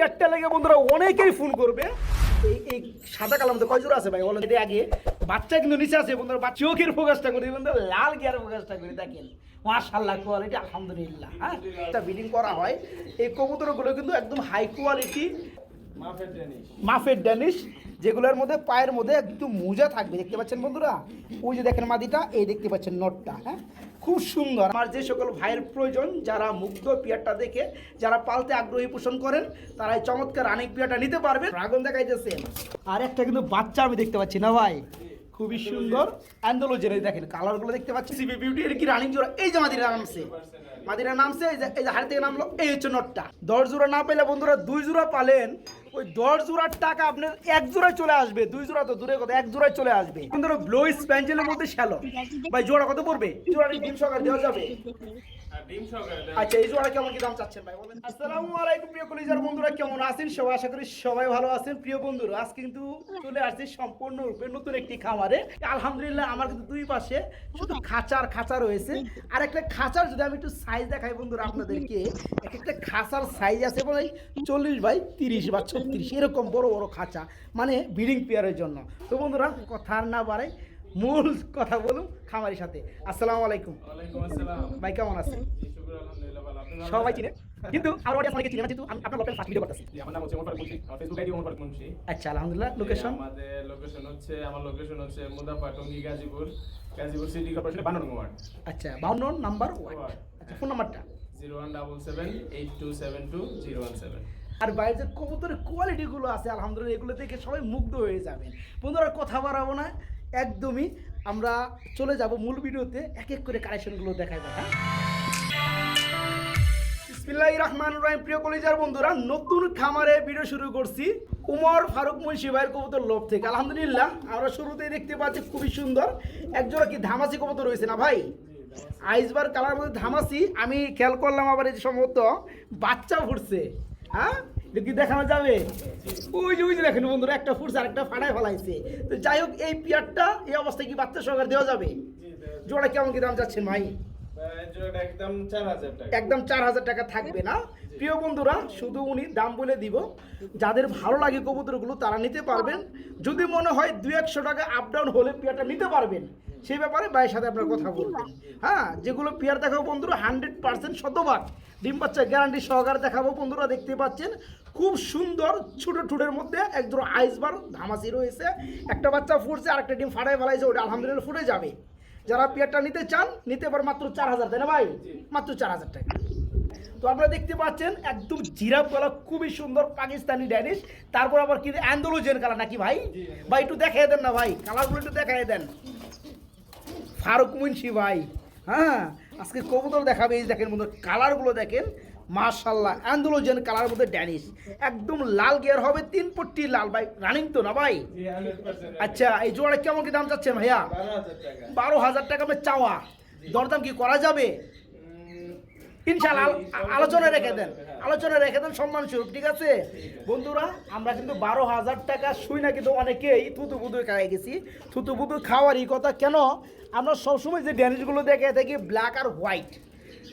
পেয়ারটা লেগে বন্ধুরা অনেকেই ফোন করবে। এই সাদা কালার মধ্যে কয় জোড়া আছে ভাই বলেন? আগে বাচ্চা কিন্তু নিচে আছে বন্ধুরা, চোখের ফোকাসটা করি বন্ধুরা, লাল গিয়ার ফোকাসটা করি দেখেন। মাশাআল্লাহ কোয়ালিটি আলহামদুলিল্লাহ। হ্যাঁ, এটা ব্রিডিং করা হয়। এই কবুতরগুলো কিন্তু একদম হাই কোয়ালিটি মাফের ড্যানিশ, যেগুলোর মধ্যে পায়ের মধ্যে একটু মোজা থাকবে, দেখতে পাচ্ছেন বন্ধুরা। ওই যে দেখেন মাদিটা, এই দেখতে পাচ্ছেন নটটা। হ্যাঁ, খুব সুন্দর। আমার যে সকল ভাইয়ের প্রয়োজন, যারা মুগ্ধ পিয়ারটা দেখে যারা পালতে আগ্রহী পোষণ করেন, তারা এই চমৎকার রানিং পিয়ারটা নিতে পারবেন। ড্রাগন দেখাইতেছেন, আর একটা কিন্তু বাচ্চা আমি দেখতে পাচ্ছি না ভাই, খুবই সুন্দর অ্যান্ডোলজেন। দেখেন কালারগুলো দেখতে পাচ্ছি, সিবি বিউটি। এর কি রানিং জোড়া? এই যে মাদিরা নামছে, মাদিরা নামছে, এই যে হাড়ি থেকে নামলো, এই হচ্ছে নটটা। 10 জোড়া না পেলে বন্ধুরা 2 জোড়া পালেন, ওই 10 জোড়ার টাকা আপনার 1 জোড়ায় চলে আসবে। 2 জোড়া তো দূরে কথা, 1 জোড়ায় চলে আসবে। কিন্তু ব্লো স্প্যাঞ্জেলের মধ্যে শ্যালো ভাই, জোড়া কত পড়বে? জোড়াটি ডিম সহকারে দেওয়া যাবে? আচ্ছা, এই জোড়া কেমন কি দাম চাচ্ছেন ভাই বলেন? আসসালামু আলাইকুম প্রিয় কলিজার বন্ধুরা, কেমন আছেন সবাই? আশা করি সবাই ভালো আছেন। প্রিয় বন্ধুরা, আজ কিন্তু চলে আসছি সম্পূর্ণরূপে নতুন একটি খামারে। আলহামদুলিল্লাহ, আমার কিন্তু দুই পাশে শুধু খাঁচা রয়েছে। আর একটা খাঁচার যদি আমি একটু সাইজ দেখাই বন্ধুরা আপনাদেরকে, এক একটা খাঁচার সাইজ আছে বলে 40 বাই 30 বা 36 এরকম বড় বড় খাঁচা, মানে ব্রিডিং পেয়ারের জন্য। তো বন্ধুরা, কথা না বাড়াই মূল কথা বলুন খামারির সাথে। আসসালামু আলাইকুম। ভাই কেমন আছেন? সবাই চিনে, কিন্তু আর অনেকে চিনে না, যেহেতু আপনার লোকাল ফার্স্ট ভিডিও করতেছি। আমার নাম হচ্ছে ওমর ফারুক মুন্সি, আমার ফেসবুক আইডি ওমর ফারুক মুন্সি। আচ্ছা, আলহামদুলিল্লাহ। লোকেশন? আমার লোকেশন হচ্ছে মুদাফা টঙ্গী গাজীপুর সিটি কর্পোরেশনের 52 নম্বর ওয়ার্ড। আচ্ছা, 52 নাম্বার ওয়ার্ড। আচ্ছা, ফোন নাম্বারটা? 01778272017। আর বাইরে যে কবুতরের কোয়ালিটিগুলো আছে আলহামদুলিল্লাহ, এগুলো দেখে সবাই মুগ্ধ হয়ে যাবেন। বন্ধুরা, কথা বাড়াবো না, একদমই আমরা চলে যাব মূল ভিডিওতে, এক এক করে কালেকশনগুলো দেখাবো। হ্যাঁ, বিসমিল্লাহির রহমানির রহিম। প্রিয় কলিজার বন্ধুরা, নতুন খামারে ভিডিও শুরু করছি ওমর ফারুক মুন্সি ভাইয়ের কবুতর লোভ থেকে। আলহামদুলিল্লাহ, আমরা শুরুতেই দেখতে পাচ্ছি খুবই সুন্দর একজোড়া কি ধামাসি কবুতর রয়েছে না ভাই? আইসবার কালার মধ্যে ধামাসি। আমি খেয়াল করলাম আবার এই সম্ভবত বাচ্চা ফুটছে। হ্যাঁ, কি দেখানো যাবে? ওই যে দেখেন বন্ধুরা, একটা ফুটছে আর একটা ফাটায় ফেলাইছে। তো যাই হোক, এই পিয়ারটা এই অবস্থায় কি বাচ্চা সহকারে দেওয়া যাবে? জোড়া কেমন কি দাম চাচ্ছেন ভাই? একদম 4000 টাকা থাকবে না? প্রিয় বন্ধুরা, শুধু উনি দাম বলে দিব, যাদের ভালো লাগে কবুতরগুলো তারা নিতে পারবেন। যদি মনে হয় 200 টাকা আপ ডাউন হলে পেয়ারটা নিতে পারবেন, সেই ব্যাপারে ভাইয়ের সাথে আপনার কথা বলবেন। হ্যাঁ, যেগুলো পেয়ার দেখাবো বন্ধুরা 100% শতভাগ ডিম বাচ্চা গ্যারান্টি সহকারে দেখাবো। বন্ধুরা দেখতে পাচ্ছেন খুব সুন্দর ছোট ঠোঁটের মধ্যে একদম আইসবার ধামাসি রয়েছে। একটা বাচ্চা ফুটছে আর একটা ডিম ফাটাই ফেলাইছে, ওটা আলহামদুলিল্লাহ ফুটে যাবে। যারা পেয়ারটা নিতে চান নিতে পারেন মাত্র 4000, তাই না ভাই? মাত্র 4000 টাকা। তো আপনারা দেখতে পাচ্ছেন একদম জিরাফ গলা, খুবই সুন্দর পাকিস্তানি ড্যানিশ। তারপর আবার কি অ্যান্ডোলজেন কালার নাকি ভাই? ভাই একটু দেখাই দেন না ভাই, কালারগুলো একটু দেখাই দেন ফারুক মুন্সি ভাই। হ্যাঁ, আজকে কবুতর দেখাবে। এই দেখেন বন্ধু, কালারগুলো দেখেন মাশাআল্লাহ, অ্যান্ডোলজেন কালার মধ্যে ড্যানিশ, একদম লাল গিয়ার হবে, 3 পট্টি লাল ভাই, রানিং তো না ভাই? আচ্ছা, এই জোড়া কেমন কি দাম চাচ্ছেন ভাইয়া? 12,000 টাকা আপনার চাওয়া। দরদাম কি করা যাবে? ইনশাআল্লাহ আলোচনা রেখে দেন সম্মান স্বরূপ, ঠিক আছে বন্ধুরা? আমরা কিন্তু 12,000 টাকা শুই না, কিন্তু অনেকেই থুতুবুতু খাই গেছি। থুতুবুতু খাওয়ারই কথা কেন, আমরা সবসময় যে ড্যানিশগুলো দেখে থাকি ব্ল্যাক আর হোয়াইট,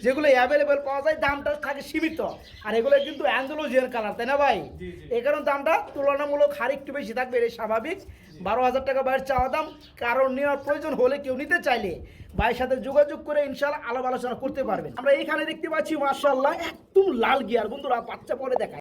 যেগুলো অ্যাভেলেবেল পাওয়া যায়, দামটা থাকে সীমিত। আর এগুলো কিন্তু অ্যান্ডোলজেন কালার, তাই না ভাই? এই কারণে দামটা তুলনামূলক হার একটু বেশি থাকবে, এটা স্বাভাবিক। 12,000 টাকা বাইরের চাওয়া দাম। কারণ নেওয়ার প্রয়োজন হলে কেউ নিতে চাইলে ভাইয়ের সাথে যোগাযোগ করে ইনশাআল্লাহ আলাপ আলোচনা করতে পারবেন। আমরা এখানে দেখতে পাচ্ছি মাশাআল্লাহ একদম লাল গিয়ার বন্ধুরা, বাচ্চা পরে দেখায়।